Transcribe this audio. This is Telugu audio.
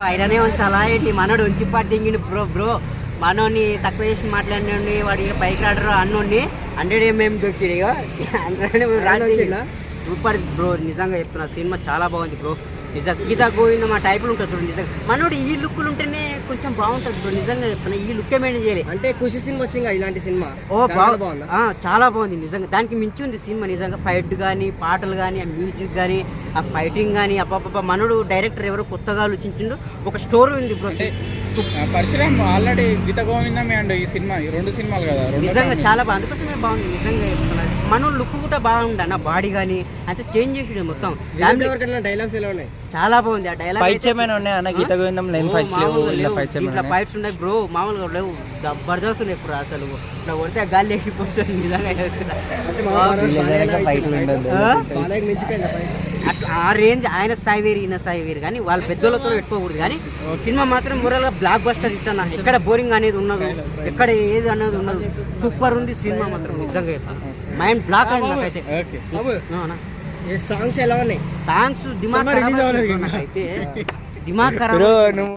ఆయననే ఉంచాలా ఏంటి మనోడు ఉంచిపాటు దింగిండు బ్రో మనోని తక్కువ చేసి మాట్లాడినండి వాడి పైకి రాడరు అన్నోడిని 100 mm దొరికింది ఇక సూపర్ బ్రో. నిజంగా చెప్తున్నా సినిమా చాలా బాగుంది బ్రో. నిజంగా గీతా గోవింద మా టైపులు ఉంటుంది చూడండి. నిజంగా మనోడు ఈ లుక్లు ఉంటేనే కొంచెం బాగుంటుంది బ్రో. నిజంగా చెప్తున్నా ఈ లుక్ మెయింటైన్ చేయాలి. అంటే ఖుషి సినిమా వచ్చింది ఇలాంటి సినిమా. బాగుంది, చాలా బాగుంది నిజంగా. దానికి మించి ఉంది సినిమా నిజంగా. ఫైట్ కానీ పాటలు కానీ ఆ మ్యూజిక్ కానీ ఆ ఫైటింగ్ కానీ అబ్బాబ్బా మనోడు డైరెక్టర్ ఎవరో కొత్తగా ఆలోచించిండు. ఒక స్టోరీ ఉంది బ్రో. పరిశ్రమ ఆల్రెడీ గీత గోవిందమే అండి ఈ సినిమా, ఈ 2 సినిమాలు కదా. నిజంగా చాలా బాగుంది, అందుకోసమే బాగుంది నిజంగా చెప్తున్నారు. మన లుక్ కూడా బాగుంది అన్న, బాడీ కానీ అంతే చేంజ్ చేసి మొత్తం. డైలాగ్స్ ఎలా ఉన్నాయి? చాలా బాగుంది ఆ డైలాగ్. ఫైట్స్ ఏమైనా ఉన్నాయి అన్న గీత గోవిందం? లేని ఫైట్స్ లేవు, ఇలా ఫైట్స్ ఏమైనా ఉన్నాయి? ఫైట్స్ ఉన్నాయి బ్రో, మామూలుగా లేవు, జబర్దస్త్ ఉన్నాయి ఇప్పుడు. అసలు ఇట్లా కొడితే గాలి ఎక్కిపోతుంది నిజంగా చెప్తున్నా. అట్లా ఆ రేంజ్ ఆయన స్థాయి వేరు ఈయన స్థాయి వేరు, కానీ వాళ్ళ పెద్దలతో పెట్టుకోకూడదు. కానీ సినిమా మాత్రం మొరల్గా బ్లాక్ బస్టర్ ఇస్తాను. ఎక్కడ బోరింగ్ అనేది ఉన్నది, ఎక్కడ ఏది అనేది ఉన్నది, సూపర్ ఉంది సినిమా మాత్రం నిజంగా చెప్తాను. మైండ్ బ్లాక్ అయింది నాకైతే. సాంగ్స్ ఎలా ఉన్నాయి? సాంగ్స్ దిమాగ్ ఖరాబ్ అయితే దిమాగ్ ఖరాబ్.